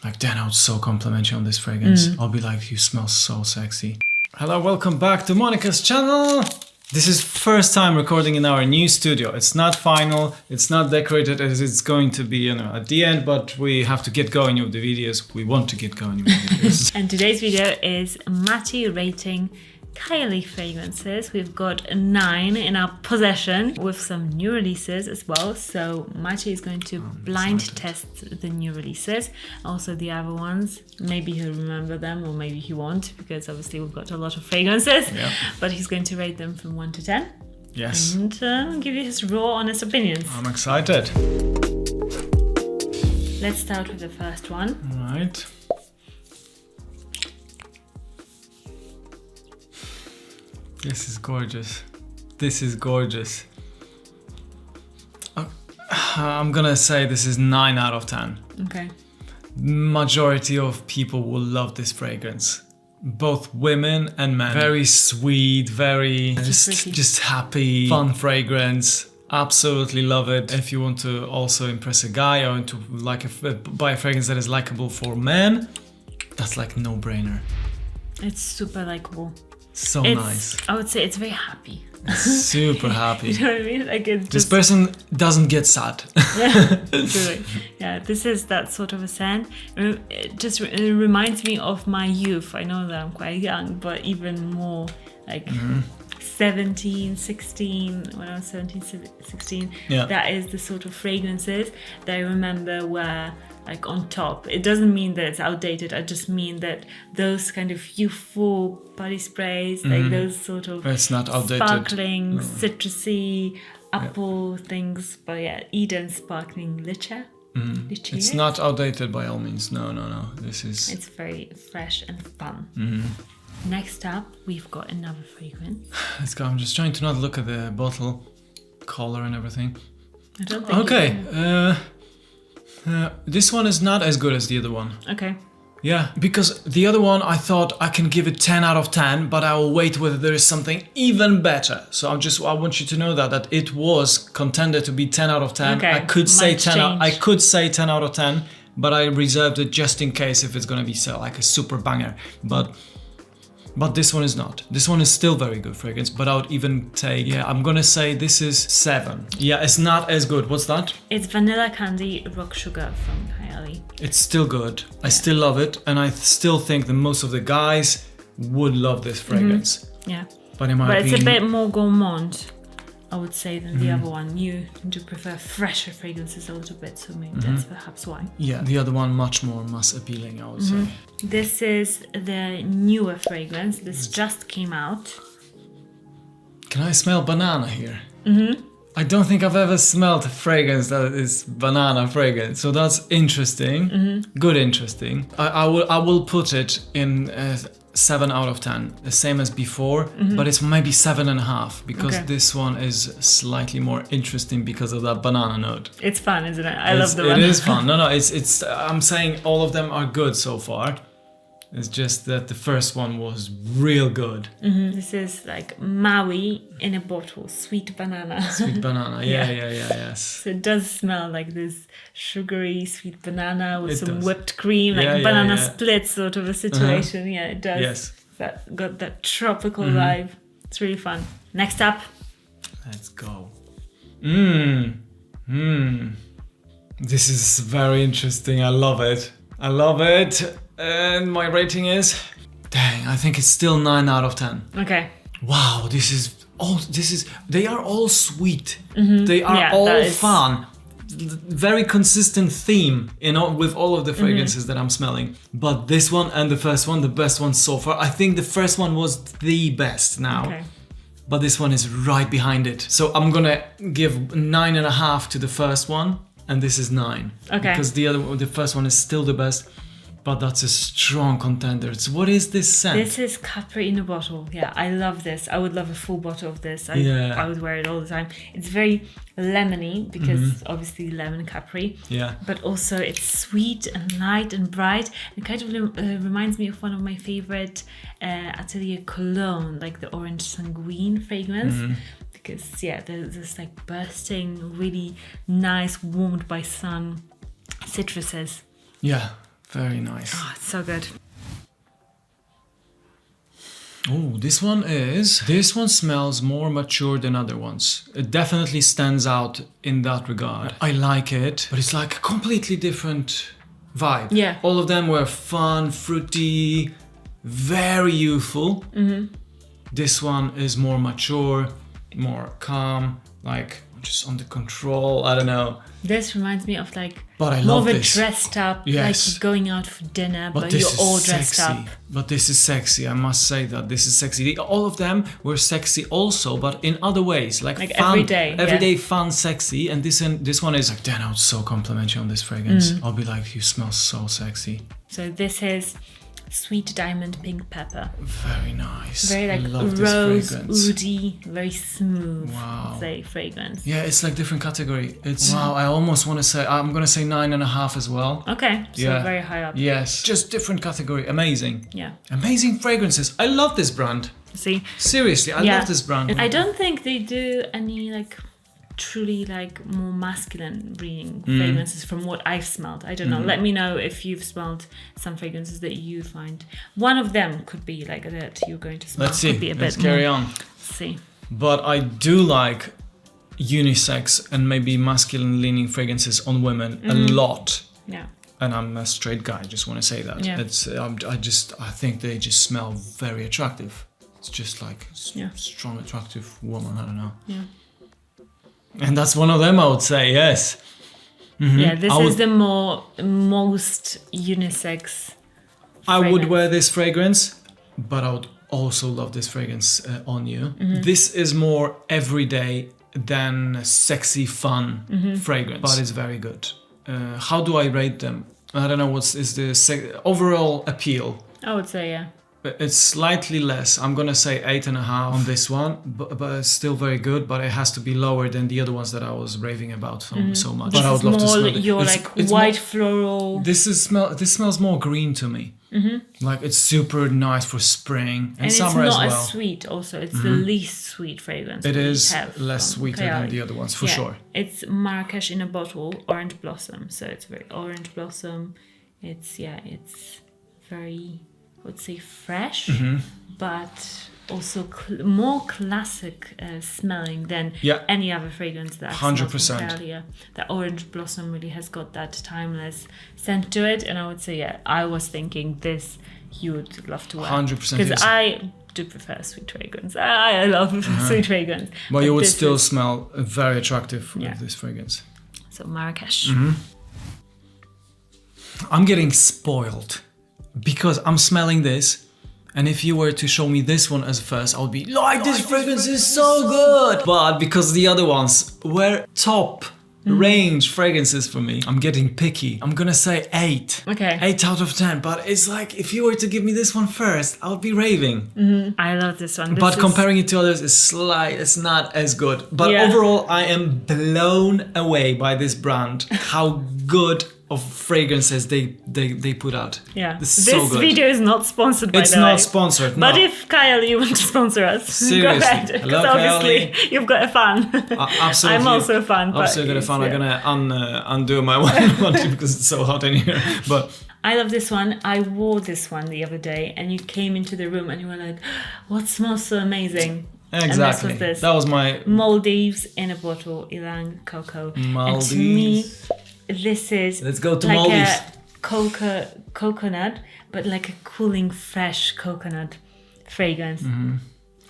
Like Dan, I would so compliment you on this fragrance. I'll be like, you smell so sexy. Hello, welcome back to Monica's channel. This is first time recording in our new studio. It's not final, it's not decorated as it's going to be, at the end, but we have to get going with the videos. We want to get going with the videos. And today's video is Matty rating Kylie fragrances. We've got 9 in our possession with some new releases as well. So Matty is going to blind test the new releases, also the other ones. Maybe he'll remember them or maybe he won't, because obviously we've got a lot of fragrances. Yeah. But he's going to rate them from 1 to 10. Yes. And give you his raw, honest opinions. I'm excited. Let's start with the first one. All right. This is gorgeous. This is gorgeous. I'm gonna say this is 9 out of 10. Okay. Majority of people will love this fragrance. Both women and men. Very sweet, very just happy, fun fragrance. Absolutely love it. If you want to also impress a guy or to buy a fragrance that is likable for men, that's like no-brainer. It's super likable. So nice. I would say it's very happy. Super happy. You know what I mean? Like it's this person doesn't get sad. Really. Yeah, this is that sort of a scent. It just reminds me of my youth. I know that I'm quite young, but even more like 17, 16, when I was 17, 16. Yeah. That is the sort of fragrances that I remember were like on top. It doesn't mean that it's outdated. I just mean that those kind of youthful body sprays, like those sort of it's not outdated. Sparkling, citrusy, apple things. But yeah, Eden sparkling Lychee. Lychee. It's not outdated by all means. No. This is. It's very fresh and fun. Next up, we've got another fragrance. Let's go. I'm just trying to not look at the bottle color and everything. I don't think. Okay. This one is not as good as the other one. Okay. Yeah, because the other one I thought I can give it 10 out of 10, but I will wait whether there is something even better. So I want you to know that it was contended to be 10 out of 10. Okay. I could say Might 10. change. I could say 10 out of 10, but I reserved it just in case if it's gonna be like a super banger. But this one is not. This one is still very good fragrance, but I would even take, I'm gonna say this is 7. Yeah, it's not as good. What's that? It's Vanilla Candy Rock Sugar from Kayali. It's still good. I still love it, and I still think that most of the guys would love this fragrance. Yeah. But in my But opinion, it's a bit more gourmand, I would say, than the other one. You do prefer fresher fragrances a little bit, so maybe that's perhaps why. yeah, the other one much more mass appealing, I would say. This is the newer fragrance. This just came out. Can I smell banana here? I don't think I've ever smelled a fragrance that is banana fragrance, so that's interesting. Good, interesting. I will put it in 7 out of 10, the same as before, but it's maybe 7.5 because this one is slightly more interesting because of that banana note. It's fun, isn't it? I love the one. It is fun. No, it's. I'm saying all of them are good so far. It's just that the first one was real good. This is like Maui in a bottle, sweet banana. Sweet banana, yes. So it does smell like this sugary sweet banana with It some does. whipped cream, like banana split sort of a situation. Yeah, it does. Yes. That got that tropical vibe. It's really fun. Next up. Let's go. This is very interesting. I love it. And my rating is, I think it's still 9 out of 10. Okay. Wow, they are all sweet. They are all fun. Very consistent theme with all of the fragrances that I'm smelling. But this one and the first one, the best one so far. I think the first one was the best now. Okay. But this one is right behind it. So I'm gonna give 9.5 to the first one, and this is 9. Okay. Because the first one is still the best. But that's a strong contender. So what is this scent? This is Capri in a bottle. Yeah, I love this. I would love a full bottle of this. I would wear it all the time. It's very lemony because obviously lemon Capri. Yeah. But also it's sweet and light and bright. It kind of reminds me of one of my favorite Atelier cologne, like the Orange Sanguine fragrance. Because there's this like bursting, really nice, warmed by sun citruses. Yeah. Very nice. Oh, it's so good. Oh, this one smells more mature than other ones. It definitely stands out in that regard. I like it, but it's like a completely different vibe. Yeah. All of them were fun, fruity, very youthful. This one is more mature, more calm, like just under control. I don't know. This reminds me of like But I more love of a this. dressed up, Yes. like you're going out for dinner, but this you're is all dressed sexy. up. But this is sexy. I must say that this is sexy. All of them were sexy also, but in other ways, like fun, everyday fun, sexy. And this one is like, damn, I was so complimentary on this fragrance. I'll be like, you smell so sexy. So this is Sweet Diamond Pink Pepper. Very nice. Very like love rose, this fragrance. woody, very smooth. Wow. Say fragrance. Yeah, it's like different category. It's wow. I almost want to say I'm gonna say 9.5 as well. Okay, so Yeah. very high up. Yes, just different category. Amazing. Yeah. Amazing fragrances. I love this brand. See. Seriously, I love this brand. I don't think they do any like truly like more masculine reading fragrances from what I've smelled. I don't know. Let me know if you've smelled some fragrances that you find. One of them could be like that you're going to smell. Let's see. Could be a Let's bit carry more. on. Let's see. But I do like unisex and maybe masculine leaning fragrances on women a lot. Yeah. And I'm a straight guy. I just want to say that. Yeah. It's I think they just smell very attractive. It's just like strong, attractive woman. I don't know. Yeah. And that's one of them, I would say. Yes. Yeah, this is the most unisex. I would wear this fragrance, but I would also love this fragrance on you. This is more everyday than sexy, fun fragrance, but it's very good. How do I rate them? I don't know what is the overall appeal. I would say, yeah. It's slightly less. I'm gonna say 8.5 on this one, but it's still very good. But it has to be lower than the other ones that I was raving about so much. This But I would is love to more smell it. your It's- like it's white more- floral. This smells more green to me. Like it's super nice for spring and And summer it's as not well. as sweet also. It's the least sweet fragrance It we is have less from sweeter than Kayali. the other ones, for sure. It's Marrakesh in a bottle, orange blossom. So it's very orange blossom. It's very, I would say fresh, but also more classic smelling than any other fragrance that I've smelled from 100%. Kayali. Yeah. The orange blossom really has got that timeless scent to it. And I would say, I was thinking this you would love to wear. 100% Because yes. I do prefer sweet fragrance. I love sweet fragrance. But you would this still is- smell very attractive with this fragrance. So Marrakesh. I'm getting spoiled because I'm smelling this, and if you were to show me this one as first, I would be like, this fragrance is so good. But because the other ones were top range fragrances for me, I'm getting picky. I'm gonna say 8. Okay. 8 out of 10. But it's like, if you were to give me this one first, I would be raving. I love this one. But comparing it to others is it's not as good. But Yeah. overall, I am blown away by this brand. How good of fragrances they put out. Yeah. This This is so good. video is not sponsored by It's the not way. sponsored. But no. if Kayali, you want to sponsor us, Seriously. go ahead. Hello, Because obviously you've got a fan. Absolutely. I'm also a fan. but Absolutely gonna it's- fan. yeah. I'm gonna undo my one because it's so hot in here. But I love this one. I wore this one the other day and you came into the room and you were like, what smells so amazing? exactly, And this was this. that was my Maldives in a bottle, Ylang Coco. Maldives. And to me, this is Let's go to like Maldives. a coconut, but like a cooling, fresh coconut fragrance.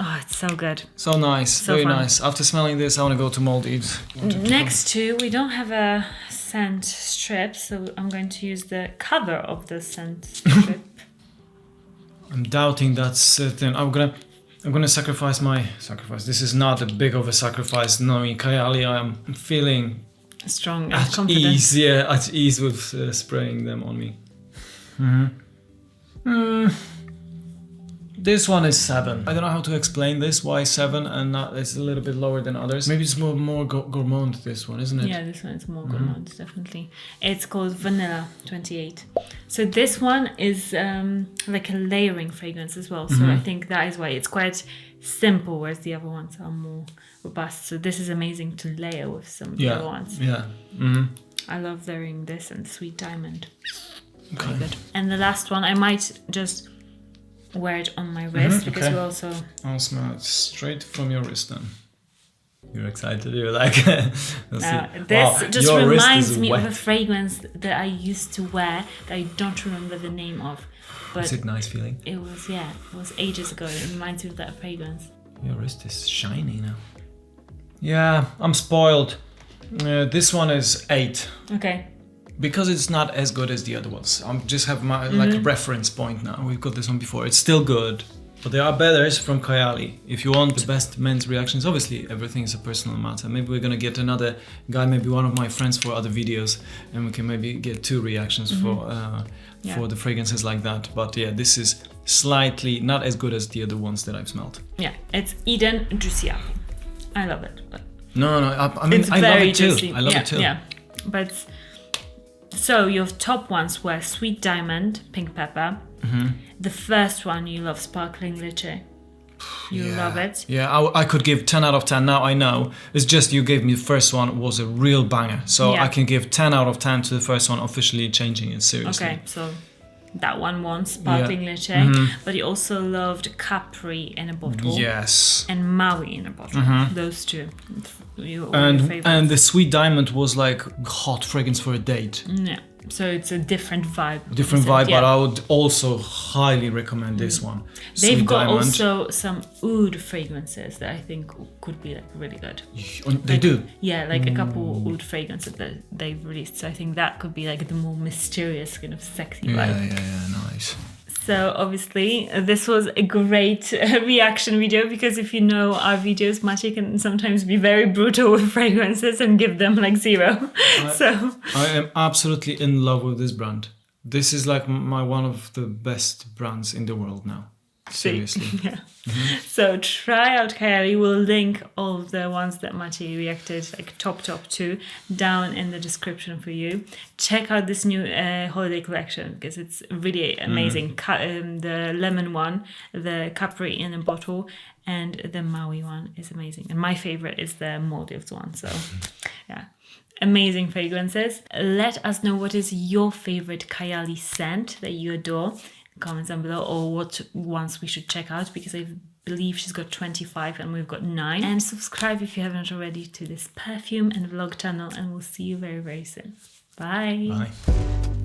Oh, it's so good. So nice, So very fun. nice. After smelling this, I want to go to Maldives. Next to, we don't have a scent strip, so I'm going to use the cover of the scent strip. I'm doubting that's certain. I'm gonna sacrifice. This is not a big of a sacrifice. Knowing Kayali, I'm feeling Strong and at confident. ease. Yeah, at ease with spraying them on me. This one is 7. I don't know how to explain this. Why 7 and not? It's a little bit lower than others. Maybe it's more gourmand. This one, isn't it? Yeah, this one is more gourmand, definitely. It's called Vanilla 28. So this one is like a layering fragrance as well. So I think that is why it's quite simple, whereas the other ones are more robust. So this is amazing to layer with some of the other ones. Yeah. I love layering this and Sweet Diamond. Very good. And the last one, I might just wear it on my wrist because okay. we also... I'll smell it straight from your wrist then. You're excited, you're like... This just reminds me of a fragrance that I used to wear that I don't remember the name of. But is it nice feeling? It was, yeah, it was ages ago. It reminds me of that fragrance. Your wrist is shiny now. Yeah, I'm spoiled. This one is 8. Okay. Because it's not as good as the other ones. I just have my like a reference point now. We've got this one before. It's still good. But there are betters from Kayali. If you want the best men's reactions, obviously everything is a personal matter. Maybe we're gonna get another guy, maybe one of my friends for other videos, and we can maybe get 2 reactions for the fragrances like that. But yeah, this is slightly not as good as the other ones that I've smelled. Yeah, it's Eden Juicy Apple. I love it. But No, I mean, I love it too. Juicy. I love it too. Yeah, but so your top ones were Sweet Diamond, Pink Pepper. The first one you love, Sparkling Lychee. You love it. Yeah, I could give 10 out of 10 now, I know. It's just you gave me the first one was a real banger. So I can give 10 out of 10 to the first one, officially changing it seriously. Okay, so that one won, Sparkling Lychee. But you also loved Capri in a bottle. Yes. And Maui in a bottle. Those 2. Your favorites. And the Sweet Diamond was like hot fragrance for a date. Yeah. So it's a different vibe. But I would also highly recommend this one. They've Sweet got Diamond. also some oud fragrances that I think could be like really good. They do? Yeah, like a couple oud fragrances that they've released. So I think that could be like the more mysterious kind of sexy vibe. Yeah, nice. So obviously this was a great reaction video because if you know our videos, Maciej can sometimes be very brutal with fragrances and give them like 0. I am absolutely in love with this brand. This is like one of the best brands in the world now. Seriously. Yeah. So try out Kayali. We'll link all of the ones that Maciej reacted, like top 2, down in the description for you. Check out this new holiday collection because it's really amazing. The lemon one, the Capri in a bottle, and the Maui one is amazing. And my favorite is the Maldives one. So yeah. Amazing fragrances. Let us know what is your favorite Kayali scent that you adore. Comments down below, or what ones we should check out, because I believe she's got 25 and we've got 9. And subscribe if you haven't already to this perfume and vlog channel, and we'll see you very, very soon. Bye. Bye.